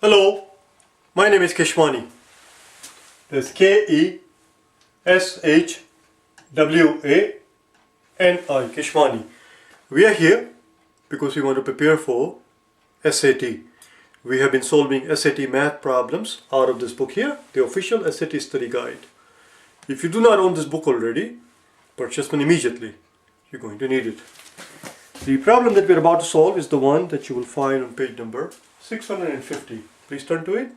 Hello, my name is Keshwani. That's Keshwani, Keshwani. We are here because we want to prepare for SAT. We have been solving SAT math problems out of this book here, the official SAT study guide. If you do not own this book already, purchase one immediately. You're going to need it. The problem that we're about to solve is the one that you will find on page number 650. Please turn to it.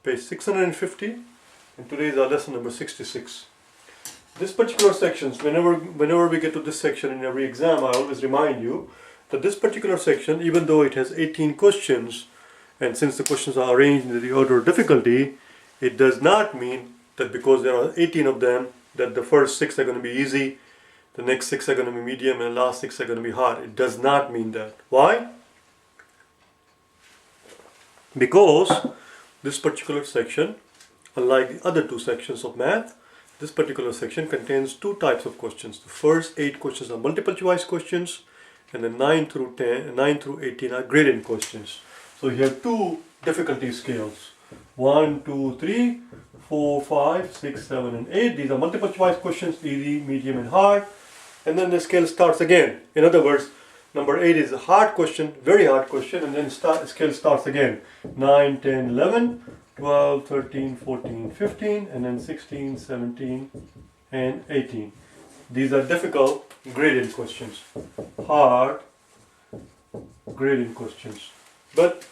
Page 650, and today is our lesson number 66. This particular section, whenever we get to this section in every exam, I always remind you that this particular section, even though it has 18 questions, and since the questions are arranged in the order of difficulty, it does not mean that because there are 18 of them, that the first 6 are going to be easy, the next 6 are going to be medium, and the last 6 are going to be hard. It does not mean that. Why? Because this particular section, unlike the other two sections of math, this particular section contains two types of questions. The first 8 questions are multiple choice questions, and the 9 through 18 are graded questions. So you have two difficulty scales. 1, 2, 3, 4, 5, 6, 7, and 8. These are multiple choice questions, easy, medium, and hard. And then the scale starts again. In other words, number 8 is a hard question, very hard question, and then scale starts again. 9, 10, 11, 12, 13, 14, 15, and then 16, 17, and 18. These are difficult graded questions. Hard graded questions. But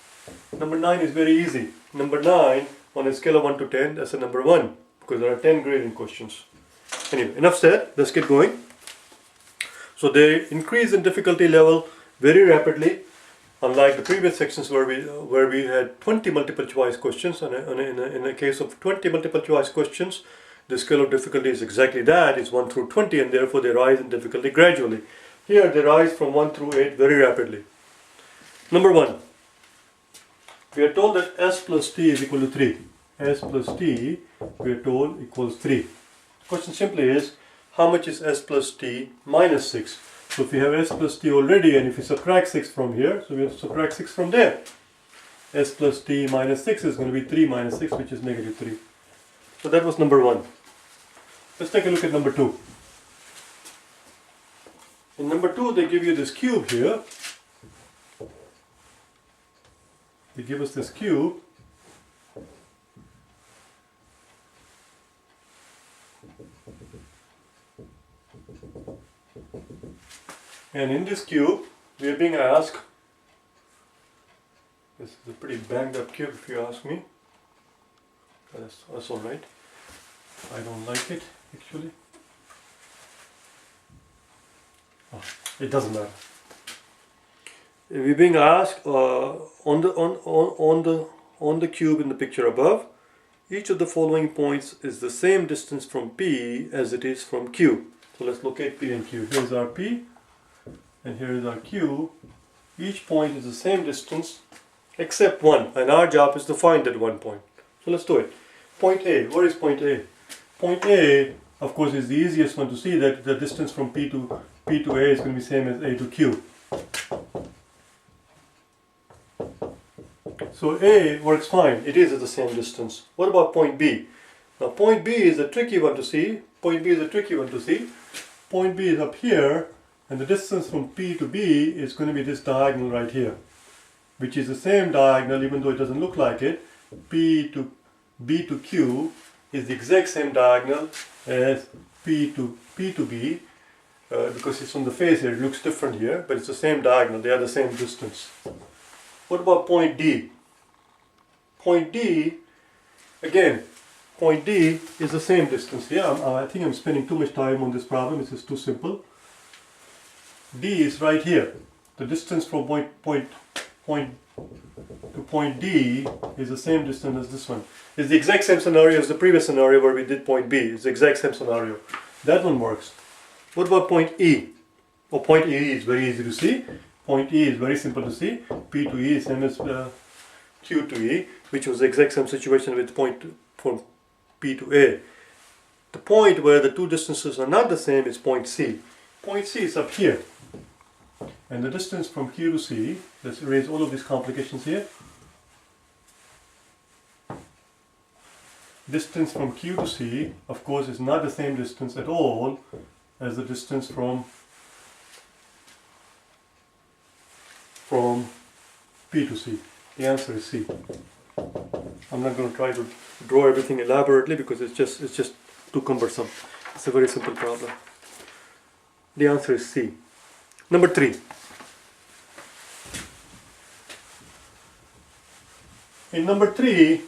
number 9 is very easy. Number 9 on a scale of 1 to 10, that's a number 1 because there are 10 graded questions. Anyway, enough said. Let's get going. So they increase in difficulty level very rapidly, unlike the previous sections where we had 20 multiple choice questions. In a case of 20 multiple choice questions, the scale of difficulty is exactly that, it's 1 through 20, and therefore they rise in difficulty gradually. Here they rise from 1 through 8 very rapidly. Number 1, we are told that s plus t is equal to 3. S plus t, we are told, equals 3. The question simply is, how much is s plus t minus 6? So if we have s plus t already, and if we subtract 6 from here, so we have to subtract 6 from there. S plus t minus 6 is going to be 3 minus 6, which is negative 3. So that was number 1. Let's take a look at number 2. In number 2, they give you this cube here. They give us this cube. And in this cube, we are being asked, this is a pretty banged up cube if you ask me. That's alright. I don't like it actually. Oh, it doesn't matter. We're being asked on the cube in the picture above, each of the following points is the same distance from P as it is from Q. So let's locate P and Q. Here's our P. And here is our Q. Each point is the same distance except one, and our job is to find that one point. So let's do it. Point A. What is point A? Point A, of course, is the easiest one to see, that the distance from P to A is going to be same as A to Q. So A works fine. It is at the same distance. What about point B? Now point B is a tricky one to see. Point B is up here. And the distance from P to B is going to be this diagonal right here, which is the same diagonal, even though it doesn't look like it. P to B to Q is the exact same diagonal as P to B, because it's on the face here, it looks different here, but it's the same diagonal, they are the same distance. What about point D? Point D, again, point D is the same distance here. I think I'm spending too much time on this problem, it's just too simple. D is right here. The distance from point to point D is the same distance as this one. It's the exact same scenario as the previous scenario where we did point B. It's the exact same scenario. That one works. What about point E? Well, point E is very easy to see. Point E is very simple to see. P to E is same as Q to E, which was the exact same situation with point from P to A. The point where the two distances are not the same is point C. Point C is up here. And the distance from Q to C, let's erase all of these complications here. distance from Q to C, of course, is not the same distance at all as the distance from P to C. The answer is C. I'm not going to try to draw everything elaborately because it's just too cumbersome. It's a very simple problem. The answer is C. Number 3. In number 3,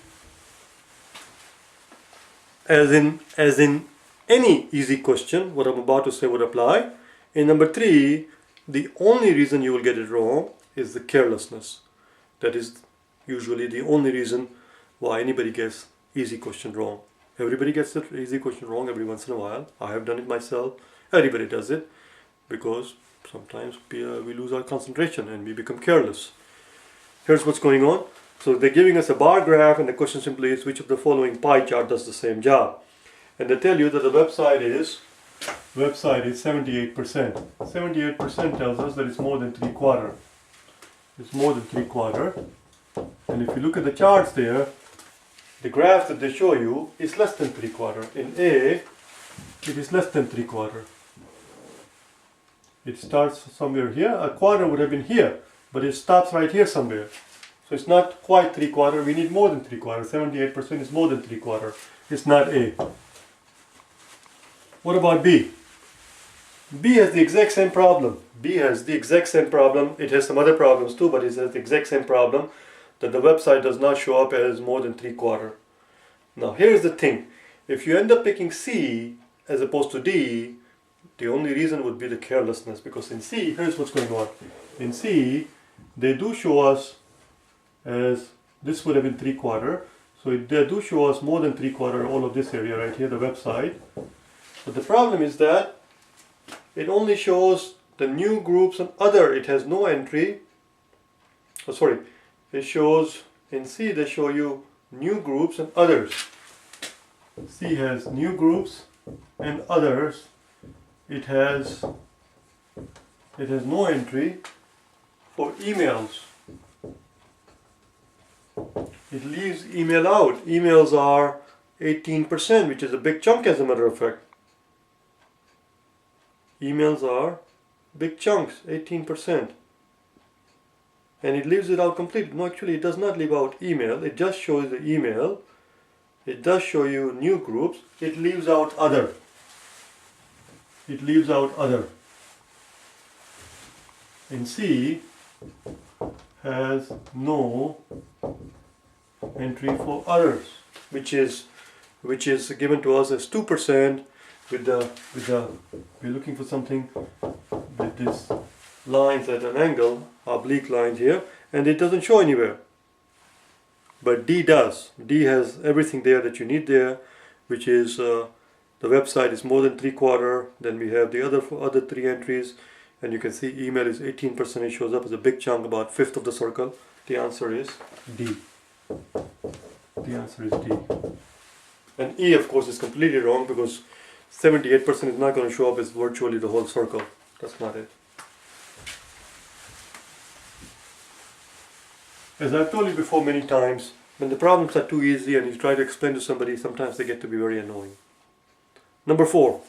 as in any easy question, what I'm about to say would apply. In number 3, the only reason you will get it wrong is the carelessness. That is usually the only reason why anybody gets easy question wrong. Everybody gets the easy question wrong every once in a while. I have done it myself. Everybody does it because sometimes we lose our concentration and we become careless. Here's what's going on. So they're giving us a bar graph and the question simply is which of the following pie chart does the same job. And they tell you that the website is 78%. 78% tells us that it's more than 3/4. It's more than 3/4. And if you look at the charts there, the graph that they show you is less than 3/4. In A, it is less than 3/4. It starts somewhere here. A quarter would have been here, but it stops right here somewhere. So it's not quite 3/4. We need more than 3/4. 78% is more than 3/4. It's not A. What about B? B has the exact same problem. B has the exact same problem. It has some other problems too, but it has the exact same problem that the website does not show up as more than 3/4. Now here's the thing. If you end up picking C as opposed to D, the only reason would be the carelessness, because in C, here's what's going on. In C, they do show us as this would have been 3/4. So they do show us more than 3/4, all of this area right here, the website. But the problem is that it only shows the new groups and other. It has no entry. Oh, sorry. It shows, in C they show you new groups and others. C has new groups and others. It has no entry for emails. It leaves email out. Emails are 18%, which is a big chunk as a matter of fact. Emails are big chunks, 18%. And it leaves it out completely. No, actually it does not leave out email. It just shows the email. It does show you new groups. It leaves out other. It leaves out other. In C, has no entry for others, which is given to us as 2%. We're looking for something with these lines at an angle, oblique lines here, and it doesn't show anywhere. But D does. D has everything there that you need there, which is the website is more than 3/4. Then we have the other 3 entries, and you can see email is 18%. It shows up as a big chunk, about 1/5 of the circle. The answer is D. The answer is D. And E, of course, is completely wrong because 78% is not going to show up as virtually the whole circle. That's not it. As I've told you before many times, when the problems are too easy and you try to explain to somebody, sometimes they get to be very annoying. Number 4.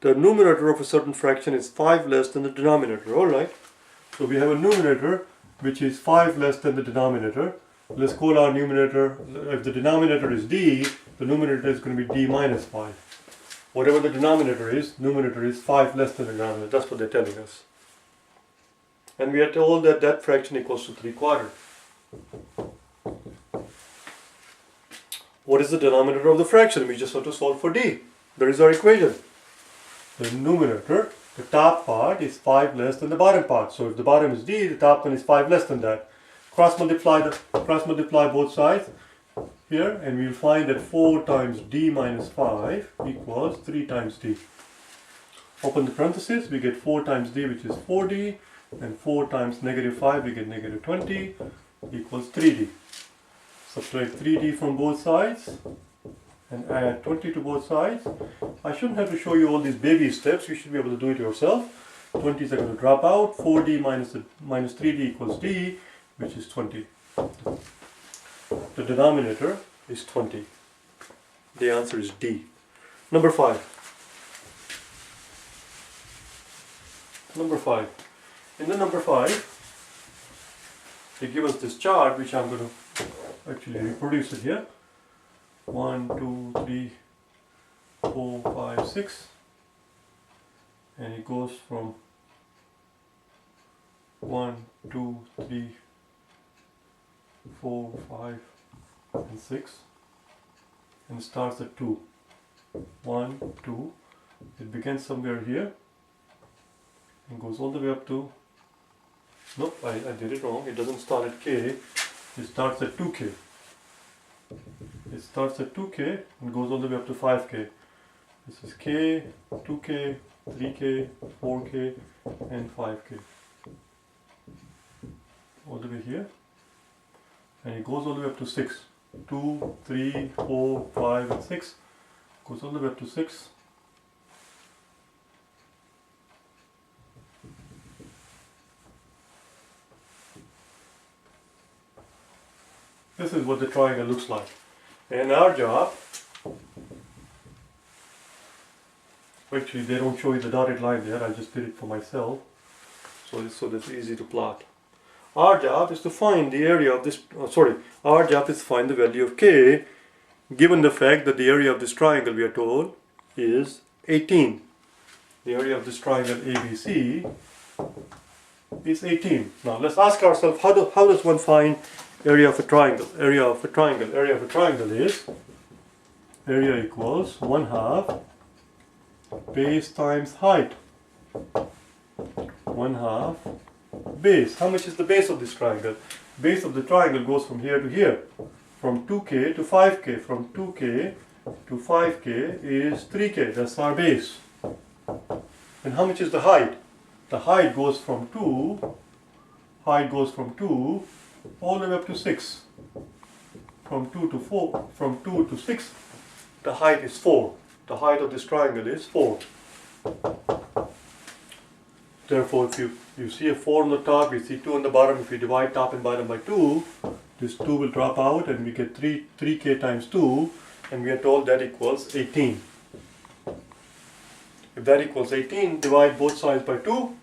The numerator of a certain fraction is 5 less than the denominator. Alright. So we have a numerator which is 5 less than the denominator. Let's call our numerator, if the denominator is D, the numerator is going to be D minus 5. Whatever the denominator is, numerator is 5 less than the denominator. That's what they're telling us. And we are told that that fraction equals to 3/4. What is the denominator of the fraction? We just have to solve for D. There is our equation. The numerator, the top part, is 5 less than the bottom part. So if the bottom is D, the top one is 5 less than that. Cross multiply both sides here, and we'll find that 4 times D minus 5 equals 3 times D. Open the parentheses, we get 4 times D, which is 4D, and 4 times negative 5, we get negative 20, equals 3D. Subtract 3D from both sides, and add 20 to both sides. I shouldn't have to show you all these baby steps, you should be able to do it yourself. 20s are going to drop out, 4D minus 3D equals D, which is 20. The denominator is 20. The answer is D. Number 5. Number 5. In the number 5, they give us this chart, which I'm going to actually reproduce it here. 1, 2, 3, 4, 5, 6. And it goes from 1, 2, 3, 4, 5, and 6. And starts at 2. 1, 2. It begins somewhere here. And goes all the way up to, nope, I did it wrong. It doesn't start at K, it starts at 2K. It starts at 2K and goes all the way up to 5K. This is K, 2K, 3K, 4K, and 5K. All the way here. And it goes all the way up to 6. 2, 3, 4, 5, and 6. Goes all the way up to 6. This is what the triangle looks like. And our job, actually they don't show you the dotted line there, I just did it for myself, so that's easy to plot. Our job is to find the area of this, our job is to find the value of K, given the fact that the area of this triangle, we are told, is 18. The area of this triangle ABC is 18. Now let's ask ourselves, how does one find area of a triangle? Area of a triangle is area equals 1/2 base times height. 1/2 base. How much is the base of this triangle? Base of the triangle goes from here to here, from 2K to 5K. From 2K to 5K is 3K. That's our base. And how much is the height? The height goes from 2 all the way up to 6. From 2 to 4, from 2 to 6, the height is 4. The height of this triangle is 4. Therefore, if you see a 4 on the top, you see 2 on the bottom. If you divide top and bottom by 2, this 2 will drop out and we get 3K times 2, and we are told that equals 18. If that equals 18, divide both sides by 2.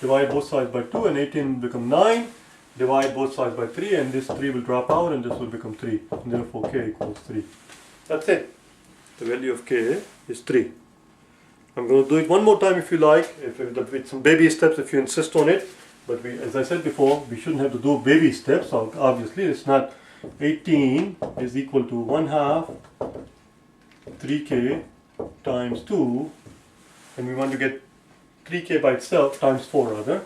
Divide both sides by 2 and 18 will become 9. Divide both sides by 3 and this 3 will drop out and this will become 3. And therefore K equals 3. That's it. The value of K is 3. I'm going to do it one more time if you like, with some baby steps if you insist on it. But as I said before, we shouldn't have to do baby steps. So obviously it's not 18 is equal to 1/2 3K times 2. And we want to get 3K by itself times 4 rather.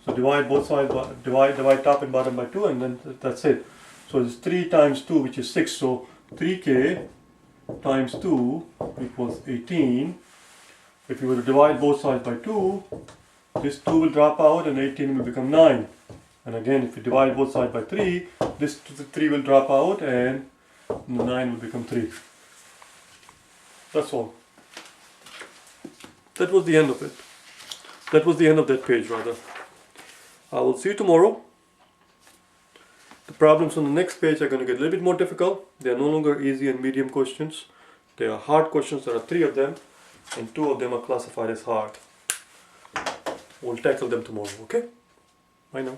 So divide both sides by, divide top and bottom by 2 and then that's it. So it's 3 times 2 which is 6. So 3K times 2 equals 18. If you were to divide both sides by 2, this 2 will drop out and 18 will become 9. And again, if you divide both sides by 3, this 3 will drop out and 9 will become 3. That's all. That was the end of it. That was the end of that page rather. I will see you tomorrow. The problems on the next page are going to get a little bit more difficult. They are no longer easy and medium questions. They are hard questions. There are 3 of them and 2 of them are classified as hard. We'll tackle them tomorrow, okay? Bye now.